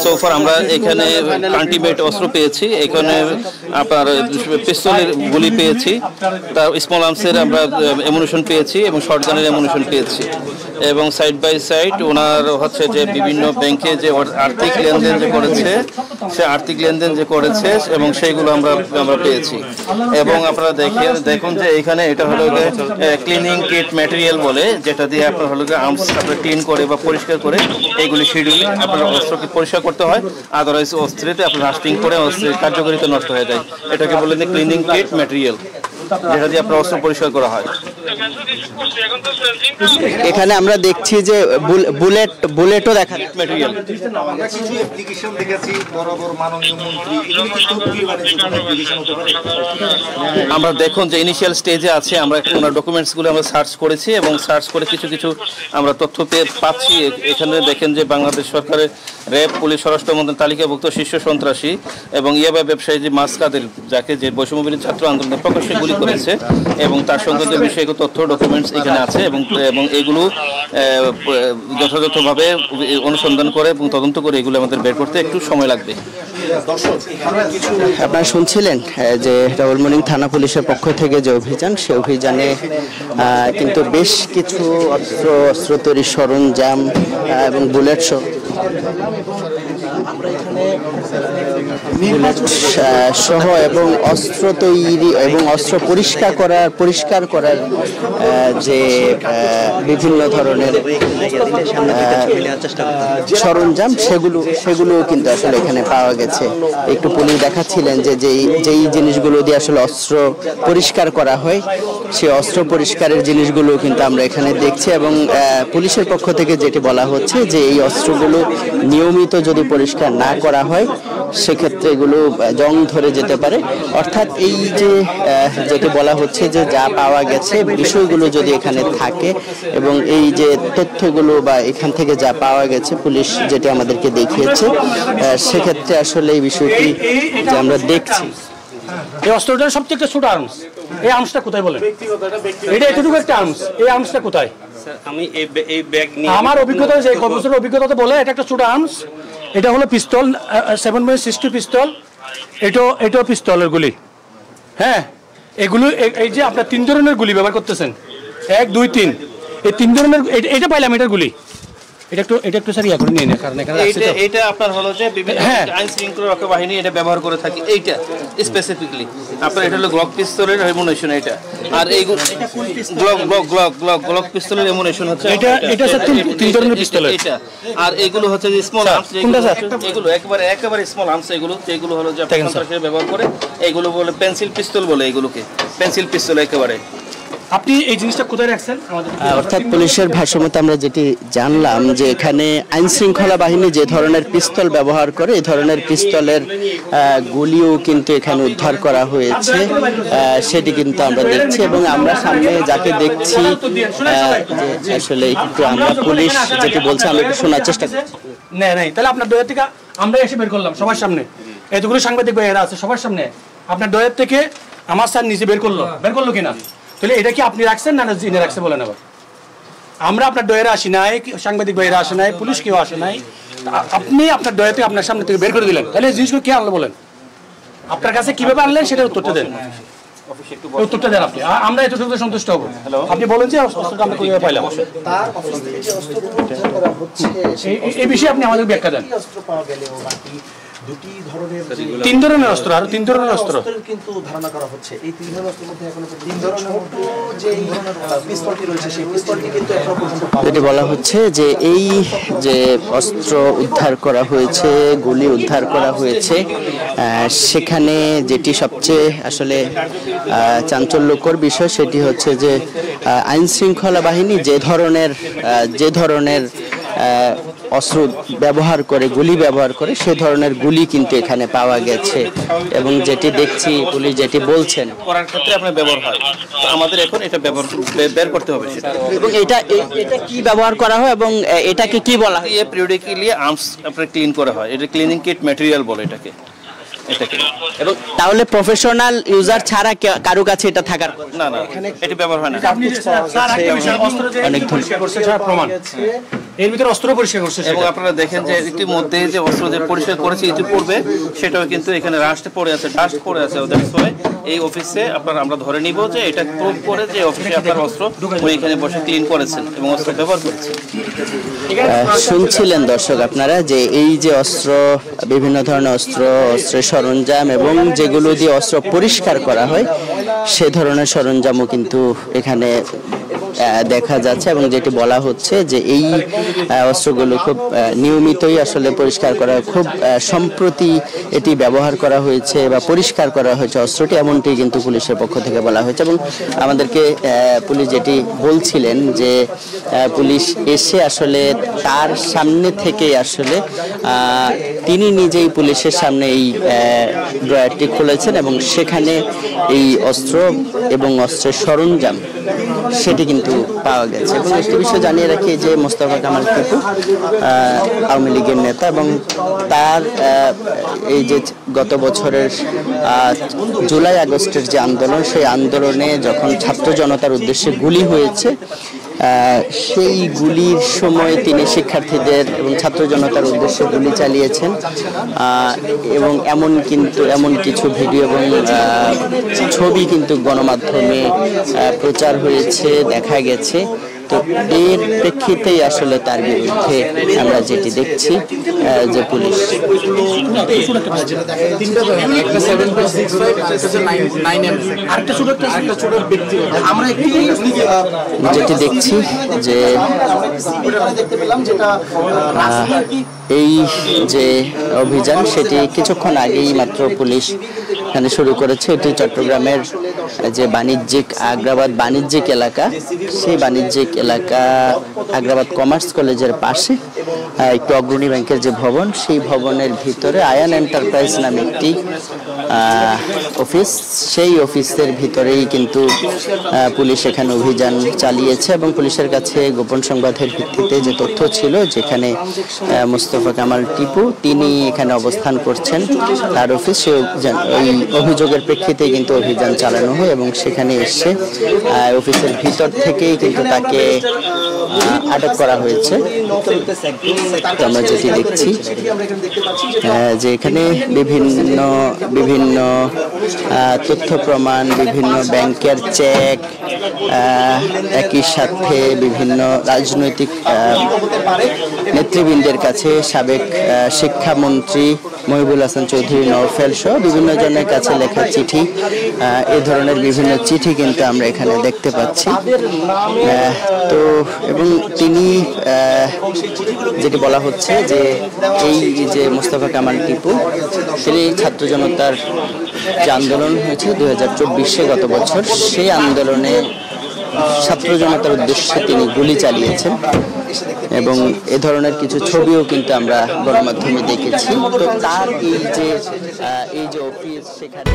সোফার আমরা এখানে আল্টিমেট অস্ত্র পেয়েছি, এখানে আপনার পিস্তলের গুলি পেয়েছি, তার স্মল আর্মসের আমরা অ্যামুনিশন পেয়েছি এবং শর্টগানের অ্যামুনিশন পেয়েছি। এবং সাইড বাই সাইড ওনার হচ্ছে যে বিভিন্ন ব্যাংকে যে আর্থিক লেনদেন যে করেছে, সে আর্থিক লেনদেন যে করেছে এবং সেইগুলো আমরা পেয়েছি। এবং আপনারা দেখুন যে এখানে এটা হলো ক্লিনিং কিট ম্যাটেরিয়াল বলে, যেটা দিয়ে আপনার হলো আর্মস আপনার ক্লিন করে বা পরিষ্কার করে এইগুলি শিডিউল আপনার অস্ত্রকে পরিষ্কার করতে হয়, আদারওয়াইজ অস্ত্রেতে আপনার রাস্টিং করে অস্ত্রের কার্যকারিতা নষ্ট হয়ে যায়। এটাকে বলে যে ক্লিনিং কিট ম্যাটেরিয়াল, যেটা দিয়ে আপনার অস্ত্র পরিষ্কার করা হয়। এখানে আমরা দেখছি যে বুলেটও দেখা ম্যাটেরিয়াল। আমরা দেখুন যে ইনিশিয়াল স্টেজে আছে, আমরা ওনার ডকুমেন্টসগুলো আমরা সার্চ করেছি এবং সার্চ করে কিছু আমরা তথ্য পাচ্ছি। এখানে দেখেন যে বাংলাদেশ সরকারের র্যাব, পুলিশ, স্বরাষ্ট্র মন্ত্রণালয়ের তালিকাভুক্ত শীর্ষ সন্ত্রাসী এবং ইয়াবা ব্যবসায়ী যে মাস কাদের, যাকে যে বৈষম্যবিরোধী ছাত্র আন্দোলনের প্রকাশ্যে গুলি করেছে এবং তার সংক্রান্ত বিষয়গত তথ্য ডকুমেন্টস এখানে আছে এবং এগুলো যথাযথভাবে অনুসন্ধান করে এবং তদন্ত করে এগুলো আমাদের বের করতে একটু সময় লাগবে। আপনারা শুনছিলেন যে ডাবল মর্নিং থানা পুলিশের পক্ষ থেকে যে অভিযান, সে অভিযানে কিন্তু বেশ কিছু অস্ত্র তৈরির সরঞ্জাম এবং বুলেট সহ এবং অস্ত্র তৈরি এবং অস্ত্র পরিষ্কার করার যে বিভিন্ন ধরনের সরঞ্জাম, সেগুলো কিন্তু আসলে এখানে পাওয়া গেছে। একটু পুলিশ দেখাচ্ছিলেন যে যেই জিনিসগুলো দিয়ে আসলে অস্ত্র পরিষ্কার করা হয়, সেই অস্ত্র পরিষ্কারের জিনিসগুলো কিন্তু আমরা এখানে দেখছি। এবং পুলিশের পক্ষ থেকে যেটি বলা হচ্ছে যে এই অস্ত্রগুলো নিয়মিত যদি পরিষ্কার না করা হয়, সেক্ষেত্রে এগুলো জং ধরে যেতে পারে। অর্থাৎ এই যে যেটি বলা হচ্ছে যে যা পাওয়া গেছে বিষয়গুলো যদি এখানে থাকে এবং এই যে তথ্যগুলো বা এখান থেকে যা পাওয়া গেছে পুলিশ যেটি আমাদেরকে দেখিয়েছে, সেক্ষেত্রে আসলে এই বিষয়টি যে আমরা দেখছি। এই অস্ত্রটার সবচেয়ে একটা ছোট আর্মস, এই আর্মসটা কোথায় বলেন? এটা এতটুকু একটা আর্মস, এই আর্মসটা কোথায়? আমি এই ব্যাগ নিয়ে আমার অভিজ্ঞতা, যে কত বছরের অভিজ্ঞতা বলে এটা একটা ছোট আর্মস। এটা হলো পিস্তল, 7.62 পিস্তল। এটাও পিস্তলের গুলি। হ্যাঁ, এগুলো এই যে আপনার 3 ধরনের গুলি ব্যবহার করতেছেন, 1, 2, 3, এই 3 ধরনের। এটা পাইলাম এটার গুলি। এটা একটু স্যার ইয়া করে নিয়ে নেন, কারণ এখানে এটা আপনার হলো যে বিভিন্ন আইন শৃঙ্খলা রক্ষা বাহিনী এটা ব্যবহার করে থাকে। এইটা স্পেসিফিকলি আপনার এটা হলো গ্লক পিস্তলের অ্যামুনিশন এটা, আর এই গ্লক পিস্তলের অ্যামুনিশন হচ্ছে এটা স্যার 3 ধরনের পিস্তল এটা। আর এগুলো হচ্ছে যে স্মল আর্মস, এগুলো একেবারে স্মল আর্মস, এগুলো হলো যে সন্ত্রাসীরা ব্যবহার করে। এগুলো বলে পেন্সিল পিস্তল বলে, এগুলোকে পেন্সিল পিস্তল একেবারে। আপনি এই জিনিসটা কোথায় রাখছেন? অর্থাৎ পুলিশের ভাষ্যমতে আমরা যেটি জানলাম যে এখানে আইন শৃঙ্খলা বাহিনী যে ধরনের পিস্তল ব্যবহার করে, এই ধরনের পিস্তলের গুলিও কিন্তু এখানে উদ্ধার করা হয়েছে, সেটি কিন্তু আমরা দেখছি। এবং আমরা সামনে যাকে দেখছি আসলে একটু আমরা পুলিশ যেটি বলছে আমরা একটু শোনার চেষ্টা করছি। নাই তাহলে আপনার দয়া থেকে আমরা এসে বের করলাম সবার সামনে, এতগুলো সাংবাদিক ভাইয়েরা আছে সবার সামনে, আপনার দয়া থেকে আমার স্যার নিজে বের করলো কিনা? তাহলে এটা কি আপনি রাখছেন না জিনে রাখছে বলেন? আবার আমরা আপনার দয়েরা আসি নাই, সাংবাদিক ভাইয়েরা আসে নাই, পুলিশ কেউ আসে নাই, আপনি আপনার দয়াতে আপনার সামনে থেকে বের করে দিলেন। তাহলে এই জিনিসগুলো কে আনলো বলেন? আপনার কাছে কিভাবে আনলেন সেটা উত্তরটা দেন, উত্তরটা দেন আপনি। আমরা এতটুকু সন্তুষ্ট হবো। আপনি বলেন যে অস্ত্রটা আমরা কিভাবে পাইলাম, এই বিষয়ে আপনি আমাদের ব্যাখ্যা দেন। 3 ধরনের অস্ত্র, আর 3 ধরনের অস্ত্র কিন্তু ধারণা করা হচ্ছে। এই 3 ধরনের অস্ত্রের মধ্যে এখন 3 ধরনের যে পিস্তলটি রয়েছে, সেই পিস্তলটি কিন্তু এখনো পর্যন্ত যেটি বলা হচ্ছে যে এই যে অস্ত্র উদ্ধার করা হয়েছে, গুলি উদ্ধার করা হয়েছে, সেখানে যেটি সবচেয়ে আসলে চাঞ্চল্যকর বিষয় সেটি হচ্ছে যে আইন শৃঙ্খলা বাহিনী যে ধরনের অস্ত্র ব্যবহার করে, গুলি ব্যবহার করে, সে ধরনের গুলি কিন্তু এখানে পাওয়া গেছে। এবং যেটি দেখছি পুলিশ যেটি বলছেন করার ক্ষেত্রে আপনার ব্যবহার হয়, তো আমাদের এখন এটা বের করতে হবে সেটা। এবং এটা কি ব্যবহার করা হয় এবং এটাকে কি বলা হয়? পিরিয়ডিক্যালি আর্মস আপনার ক্লিন করা হয়, এটা ক্লিনিং কিট ম্যাটেরিয়াল বলে এটাকে। এবং তাহলে প্রফেশনাল ইউজার ছাড়া কারো কাছে এটা থাকার না না এটা ব্যবহার হয় না। আপনি স্যার একটা বিষয়, অস্ত্র যে পরিষ্কার করছে সেটা প্রমাণ, এর ভিতরে অস্ত্র পরিষ্কার করছে এবং আপনারা দেখেন যে ইতিমধ্যে যে অস্ত্র যে পরিষ্কার করেছে ইতিপূর্বে সেটাও কিন্তু এখানে ডাস্ট পড়ে আছে ওদের সবাই এই অফিসে আমরা ধরে নিব যে এটা প্রুভ করে যে অফিসে আপনার অস্ত্র উনি এখানে বসে ক্লিন করেছেন এবং অস্ত্র ব্যবহার করেছেন। শুনছিলেন দর্শক আপনারা যে এই যে অস্ত্র, বিভিন্ন ধরনের অস্ত্রের সরঞ্জাম এবং যেগুলো দিয়ে অস্ত্র পরিষ্কার করা হয় সে ধরনের সরঞ্জামও কিন্তু এখানে দেখা যাচ্ছে এবং যেটি বলা হচ্ছে যে এই অস্ত্রগুলো খুব নিয়মিতই আসলে পরিষ্কার করা, খুব সম্প্রতি এটি ব্যবহার করা হয়েছে বা পরিষ্কার করা হয়েছে অস্ত্রটি, এমনটি কিন্তু পুলিশের পক্ষ থেকে বলা হয়েছে। এবং আমাদেরকে পুলিশ যেটি বলছিলেন যে পুলিশ এসে আসলে তার সামনে থেকে আসলে তিনি নিজেই পুলিশের সামনে এই ড্রয়ারটি খুলেছেন এবং সেখানে এই অস্ত্র এবং অস্ত্রের সরঞ্জাম সেটি কিন্তু পাওয়া গেছে। এবং একটি বিষয় জানিয়ে রাখি যে মোস্তফা কামাল টিপু আওয়ামী লীগের নেতা এবং তার এই যে গত বছরের জুলাই আগস্টের যে আন্দোলন, সেই আন্দোলনে যখন ছাত্র জনতার উদ্দেশ্যে গুলি হয়েছে সেই গুলির সময় তিনি শিক্ষার্থীদের এবং ছাত্র জনতার উদ্দেশ্যে গুলি চালিয়েছেন এবং এমন কিছু ভিডিও এবং ছবি কিন্তু গণমাধ্যমে প্রচার হয়েছে, দেখা গেছে। তো এর প্রেক্ষিতেই আসলে তার বিরুদ্ধে আমরা যেটি দেখছি যে পুলিশ যেটি দেখছি যে এই যে অভিযান সেটি কিছুক্ষণ আগেই মাত্র পুলিশ এখানে শুরু করেছে। এটি চট্টগ্রামের যে আগ্রাবাদ বাণিজ্যিক এলাকা, সেই বাণিজ্যিক এলাকা আগ্রাবাদ কমার্স কলেজের পাশে একটু অগ্রণী ব্যাংকের যে ভবন, সেই ভবনের ভিতরে আয়ান এন্টারপ্রাইজ নামে একটি অফিস, সেই অফিসের ভিতরেই কিন্তু পুলিশ এখানে অভিযান চালিয়েছে এবং পুলিশের কাছে গোপন সংবাদের ভিত্তিতে যে তথ্য ছিল যেখানে মোস্তফা কামাল টিপু তিনি এখানে অবস্থান করছেন, তার অফিস, এই অভিযোগের প্রেক্ষিতে কিন্তু অভিযান চালানো হয় এবং সেখানে এসে অফিসের ভিতর থেকেই কিন্তু তাকে আটক করা হয়েছে। আমরা যেটি দেখছি যে এখানে বিভিন্ন তথ্য প্রমাণ, বিভিন্ন ব্যাংকের চেক, একই সাথে বিভিন্ন রাজনৈতিক নেতৃবৃন্দের কাছে সাবেক শিক্ষামন্ত্রী মহিবুল হাসান চৌধুরী নওফেল সহ বিভিন্ন জনের কাছে লেখা চিঠি, এই ধরনের বিভিন্ন চিঠি কিন্তু আমরা এখানে দেখতে পাচ্ছি। তো এবং তিনি যেটি বলা হচ্ছে যে এই যে মোস্তফা কামাল টিপু তিনি ছাত্র জনতার যে আন্দোলন হয়েছে 2024 গত বছর, সেই আন্দোলনে ছাত্র জনতার উদ্দেশ্যে তিনি গুলি চালিয়েছেন এবং এ ধরনের কিছু ছবিও কিন্তু আমরা গণমাধ্যমে দেখেছি। তো তার এই যে অফিস সেখানে